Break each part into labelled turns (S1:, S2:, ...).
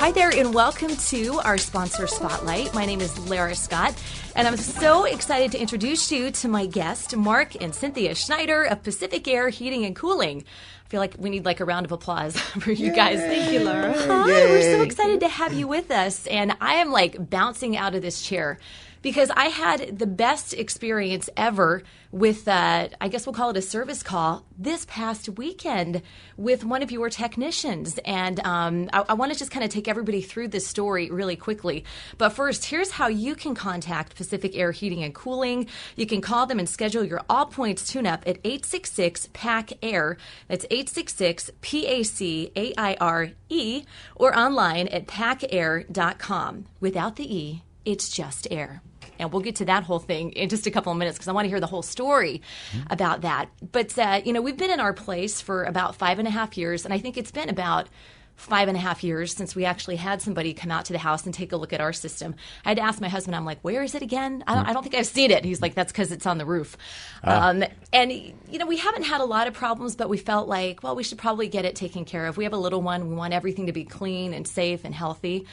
S1: Hi there, and welcome to our sponsor spotlight. My name is Lara Scott, and I'm so excited to introduce you to my guest, Mark and Cynthia Schneider of PacificAire Heating and Cooling. I feel like we need a round of applause for you guys.
S2: Thank you, Lara.
S1: Hi, we're so excited to have you with us, and I am bouncing out of this chair because I had the best experience ever with, I guess we'll call it a service call, this past weekend with one of your technicians. And I want to just kind of take everybody through this story really quickly. But first, here's how you can contact PacificAire Heating and Cooling. You can call them and schedule your all-points tune-up at 866-PAC-AIRE. That's 866-PACAIRE, or online at pacaire.com. Without the E, it's just air. And we'll get to that whole thing in just a couple of minutes because I want to hear the whole story about that. But, we've been in our place for about 5.5 years, and I think it's been about 5.5 years since we actually had somebody come out to the house and take a look at our system. I had to ask my husband, I'm like, where is it again? I don't think I've seen it. He's like, that's because it's on the roof. And we haven't had a lot of problems, but we felt like, well, we should probably get it taken care of. We have a little one. We want everything to be clean and safe and healthy.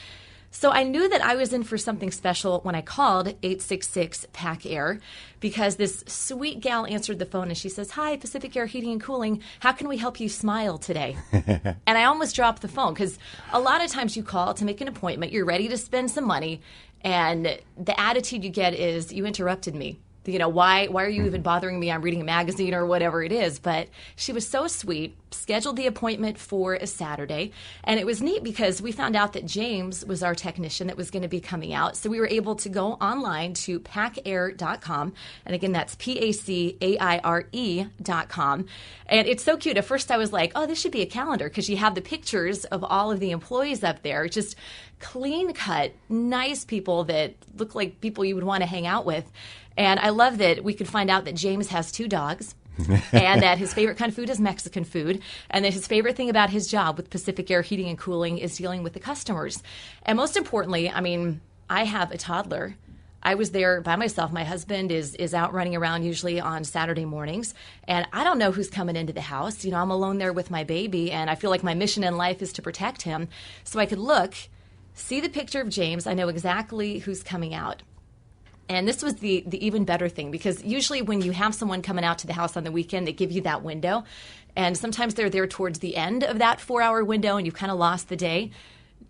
S1: So I knew that I was in for something special when I called 866-PAC-AIRE because this sweet gal answered the phone and she says, "Hi, PacificAire Heating and Cooling. How can we help you smile today?" And I almost dropped the phone because a lot of times you call to make an appointment, you're ready to spend some money, and the attitude you get is, "You interrupted me. Why are you even bothering me? I'm reading a magazine," or whatever it is. But she was so sweet, scheduled the appointment for a Saturday. And it was neat because we found out that James was our technician that was going to be coming out. So we were able to go online to pacaire.com. And again, that's PACAIRE.com. And it's so cute. At first I was like, oh, this should be a calendar because you have the pictures of all of the employees up there. Just clean cut, nice people that look like people you would want to hang out with. And I love that we could find out that James has 2 dogs and that his favorite kind of food is Mexican food, and that his favorite thing about his job with PacificAire Heating and Cooling is dealing with the customers. And most importantly, I have a toddler. I was there by myself. My husband is out running around usually on Saturday mornings, and I don't know who's coming into the house. I'm alone there with my baby, and I feel like my mission in life is to protect him. So I could look, see the picture of James. I know exactly who's coming out. And this was the even better thing, because usually when you have someone coming out to the house on the weekend, they give you that window. And sometimes they're there towards the end of that 4-hour window and you've kind of lost the day.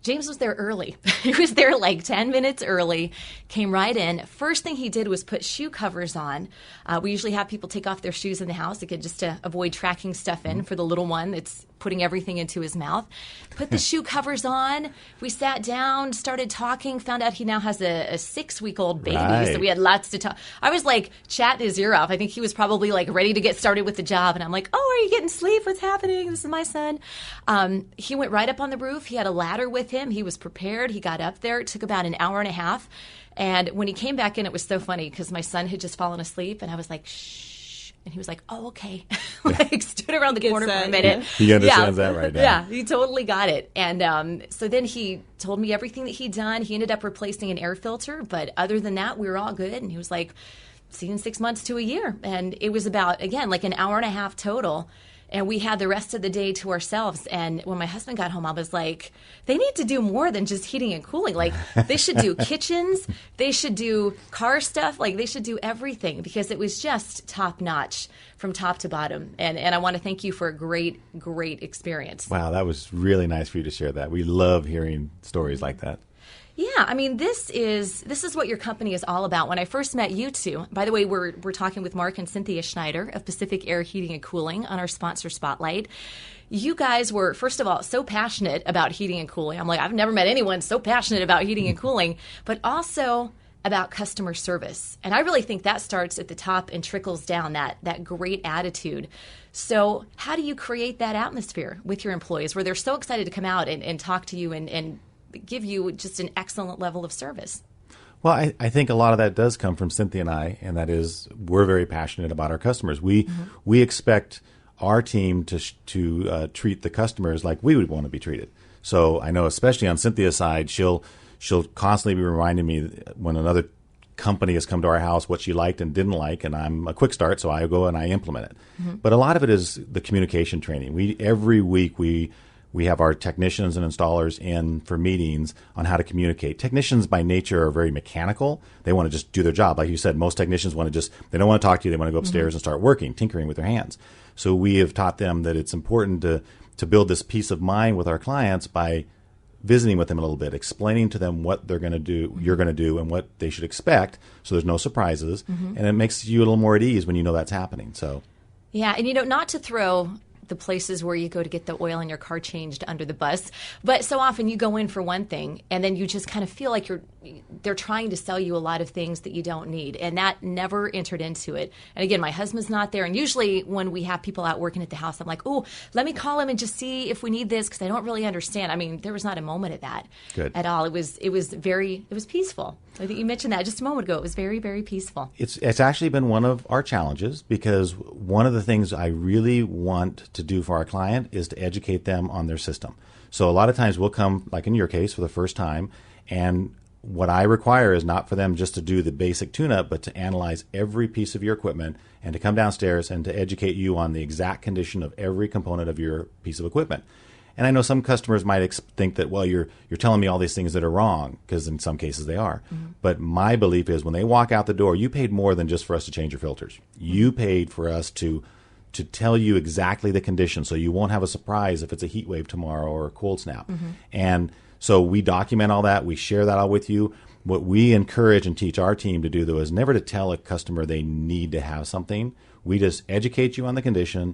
S1: James was there early. He was there 10 minutes early, came right in. First thing he did was put shoe covers on. We usually have people take off their shoes in the house, again, just to avoid tracking stuff in for the little one that's putting everything into his mouth. Put the shoe covers on. We sat down, started talking, found out he now has a 6-week-old baby.
S2: Right.
S1: So we had lots to talk. I was chatting his ear off. I think he was probably ready to get started with the job. And I'm like, oh, are you getting sleep? What's happening? This is my son. He went right up on the roof. He had a ladder with him. He was prepared. He got up there. It took about an hour and a half. And when he came back in, it was so funny because my son had just fallen asleep. And I was like, shh. And he was like, oh, okay. Stood around the corner for a minute.
S2: He understands that right now.
S1: Yeah, he totally got it. And so then he told me everything that he'd done. He ended up replacing an air filter. But other than that, we were all good. And he was like, see you in 6 months to a year. And it was about, again, an hour and a half total. And we had the rest of the day to ourselves. And when my husband got home, I was like, they need to do more than just heating and cooling. They should do kitchens. They should do car stuff. They should do everything because it was just top notch from top to bottom. And I want to thank you for a great, great experience.
S2: Wow, that was really nice for you to share that. We love hearing stories like that.
S1: Yeah, this is what your company is all about. When I first met you two, by the way, we're talking with Mark and Cynthia Schneider of PacificAire Heating and Cooling on our sponsor spotlight. You guys were, first of all, so passionate about heating and cooling. I'm like, I've never met anyone so passionate about heating and cooling, but also about customer service. And I really think that starts at the top and trickles down, that great attitude. So how do you create that atmosphere with your employees where they're so excited to come out and talk to you and give you just an excellent level of service?
S2: Well, I think a lot of that does come from Cynthia and I, and that is we're very passionate about our customers. We expect our team to treat the customers like we would want to be treated. So I know, especially on Cynthia's side, she'll constantly be reminding me when another company has come to our house what she liked and didn't like, and I'm a quick start, so I go and I implement it. But a lot of it is the communication training. Every week we We have our technicians and installers in for meetings on how to communicate. Technicians by nature are very mechanical. They want to just do their job. Like you said, most technicians want to they don't want to talk to you. They want to go upstairs and start working, tinkering with their hands. So we have taught them that it's important to build this peace of mind with our clients by visiting with them a little bit, explaining to them what they're going to do, you're going to do, and what they should expect, so there's no surprises. And it makes you a little more at ease when you know that's happening. So,
S1: yeah, and not to throw the places where you go to get the oil in your car changed under the bus, but so often you go in for one thing and then you just kind of feel like they're trying to sell you a lot of things that you don't need, and that never entered into it. And again, my husband's not there, and usually when we have people out working at the house, I'm like, oh, let me call him and just see if we need this, because I don't really understand. I mean, there was not a moment of that at all. It was peaceful. I think you mentioned that just a moment ago. It was very, very peaceful.
S2: It's actually been one of our challenges, because one of the things I really want to do for our client is to educate them on their system. So a lot of times we'll come, like in your case, for the first time, and what I require is not for them just to do the basic tune-up, but to analyze every piece of your equipment and to come downstairs and to educate you on the exact condition of every component of your piece of equipment. And I know some customers might think that, well, you're telling me all these things that are wrong, because in some cases they are. But my belief is when they walk out the door, you paid more than just for us to change your filters. You paid for us to tell you exactly the condition, so you won't have a surprise if it's a heat wave tomorrow or a cold snap. And so we document all that. We share that all with you. What we encourage and teach our team to do, though, is never to tell a customer they need to have something. We just educate you on the condition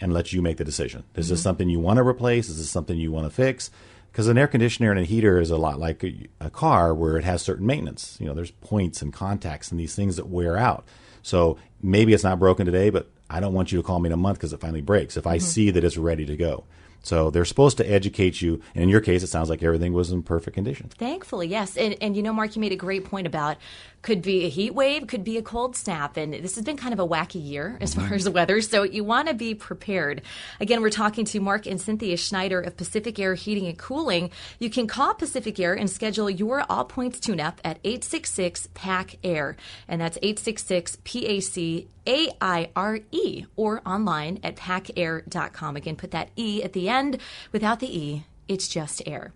S2: and let you make the decision. Is this something you want to replace? Is this something you want to fix? Because an air conditioner and a heater is a lot like a car, where it has certain maintenance. There's points and contacts and these things that wear out. So maybe it's not broken today, but I don't want you to call me in a month because it finally breaks if I see that it's ready to go. So they're supposed to educate you. And in your case, it sounds like everything was in perfect condition.
S1: Thankfully, yes. And Mark, you made a great point about could be a heat wave, could be a cold snap. And this has been kind of a wacky year as far as the weather. So you want to be prepared. Again, we're talking to Mark and Cynthia Schneider of PacificAire Heating and Cooling. You can call PacificAire and schedule your all points tune-up at 866-PAC-AIRE. And that's 866-PAC-AIRE, or online at pacaire.com. Again, put that E at the end. Without the E, it's just air.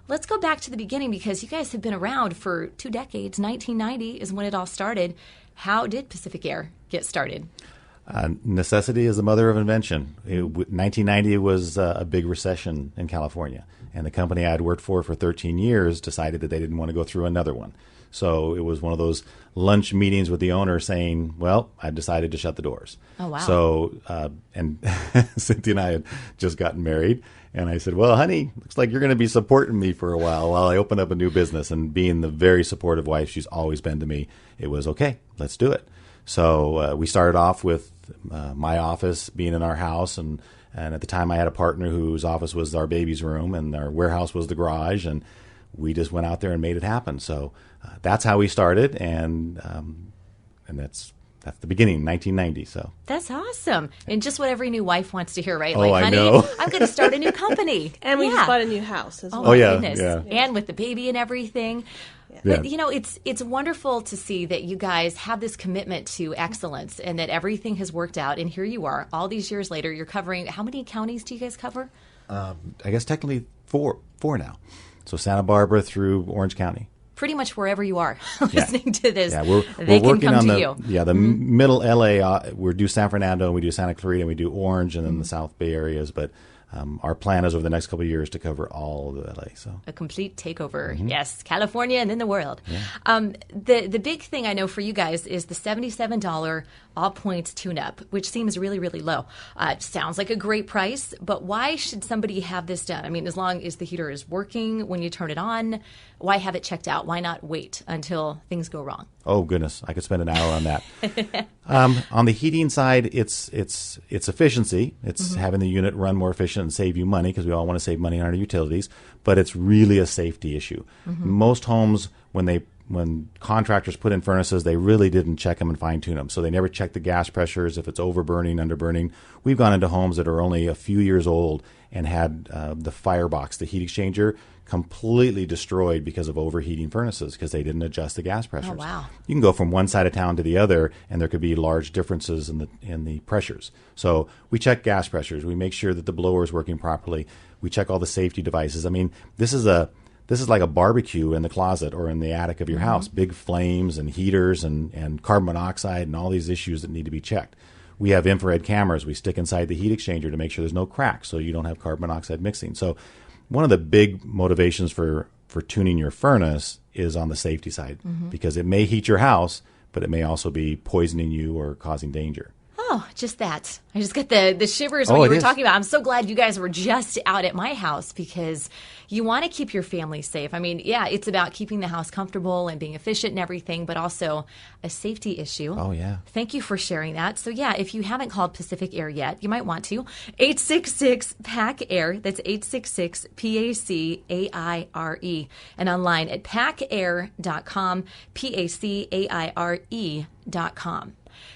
S1: Let's go back to the beginning, because you guys have been around for 2 decades. 1990 is when it all started. How did PacificAire get started?
S2: Necessity is the mother of invention. 1990 was a big recession in California, and the company I had worked for 13 years decided that they didn't want to go through another one. So it was one of those lunch meetings with the owner saying, well, I've decided to shut the doors.
S1: Oh, wow.
S2: So, and Cynthia and I had just gotten married. And I said, well, honey, looks like you're going to be supporting me for a while I open up a new business. And being the very supportive wife she's always been to me, it was, okay, let's do it. So we started off with my office being in our house. And at the time I had a partner whose office was our baby's room, and our warehouse was the garage. And we just went out there and made it happen. So that's how we started. And that's the beginning, 1990. So
S1: that's awesome, and just what every new wife wants to hear, right?
S2: Oh,
S1: like, honey,
S2: I know.
S1: I'm going to start a new company,
S3: and we just bought a new house as well.
S1: Oh, my
S2: yeah,
S1: goodness.
S2: yeah.
S1: And with the baby and everything. Yeah. But it's wonderful to see that you guys have this commitment to excellence, and that everything has worked out. And here you are, all these years later. You're covering, how many counties do you guys cover?
S2: I guess technically four now. So Santa Barbara through Orange County.
S1: Pretty much wherever you are listening to this,
S2: we're
S1: they can
S2: working
S1: come
S2: on
S1: to
S2: the
S1: you.
S2: the middle LA. We do San Fernando, and we do Santa Clarita, and we do Orange, and then the South Bay areas. But our plan is over the next couple of years to cover all of LA. So
S1: a complete takeover, yes, California and then the world. Yeah. The big thing I know for you guys is the $77 all points tune-up, which seems really, really low. Sounds like a great price, but why should somebody have this done? I mean, as long as the heater is working when you turn it on, why have it checked out? Why not wait until things go wrong?
S2: Oh, goodness. I could spend an hour on that. On the heating side, it's efficiency. It's having the unit run more efficient and save you money, because we all want to save money on our utilities. But it's really a safety issue. Most homes, when they when contractors put in furnaces, they really didn't check them and fine tune them. So they never checked the gas pressures, if it's overburning, underburning. We've gone into homes that are only a few years old and had the firebox, the heat exchanger, completely destroyed because of overheating furnaces because they didn't adjust the gas pressures.
S1: Oh, wow.
S2: You can go from one side of town to the other, and there could be large differences in the pressures. So we check gas pressures. We make sure that the blower is working properly. We check all the safety devices. I mean, this is like a barbecue in the closet or in the attic of your house. Big flames and heaters and carbon monoxide and all these issues that need to be checked. We have infrared cameras we stick inside the heat exchanger to make sure there's no cracks so you don't have carbon monoxide mixing. So one of the big motivations for tuning your furnace is on the safety side because it may heat your house, but it may also be poisoning you or causing danger.
S1: Oh, just that. I just got the shivers when you were talking about. I'm so glad you guys were just out at my house because you want to keep your family safe. I mean, yeah, it's about keeping the house comfortable and being efficient and everything, but also a safety issue.
S2: Oh, yeah.
S1: Thank you for sharing that. So, yeah, if you haven't called PacificAire yet, you might want to. 866-PAC-AIRE. That's 866-PACAIRE. And online at pacaire.com, PACAIRE.com.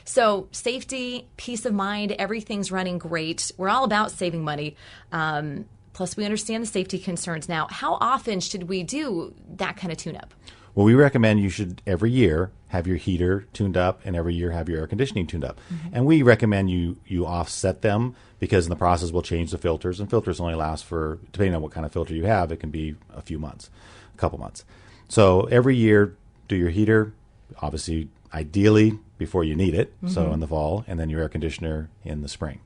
S1: So safety, peace of mind, everything's running great. We're all about saving money. Plus, we understand the safety concerns. Now, how often should we do that kind of tune-up?
S2: Well, we recommend you should every year have your heater tuned up and every year have your air conditioning tuned up. And we recommend you offset them because in the process we'll change the filters. And filters only last for, depending on what kind of filter you have, it can be a few months, a couple months. So every year do your heater, obviously, ideally before you need it, so in the fall, and then your air conditioner in the spring.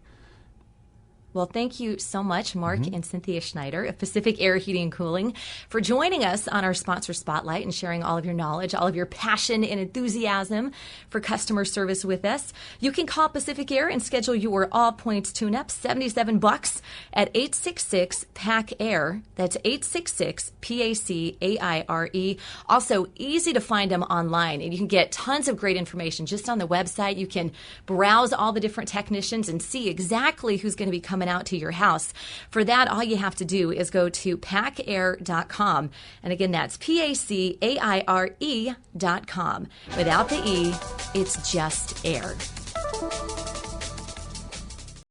S1: Well, thank you so much, Mark and Cynthia Schneider of PacificAire Heating and Cooling, for joining us on our Sponsor Spotlight and sharing all of your knowledge, all of your passion and enthusiasm for customer service with us. You can call PacificAire and schedule your all-points tune-up, $77 at 866-PAC-AIRE. That's 866-PACAIRE. Also, easy to find them online, and you can get tons of great information just on the website. You can browse all the different technicians and see exactly who's going to be coming out to your house. For that, all you have to do is go to pacaire.com. And again, that's PACAIRE.com. Without the E, it's just air.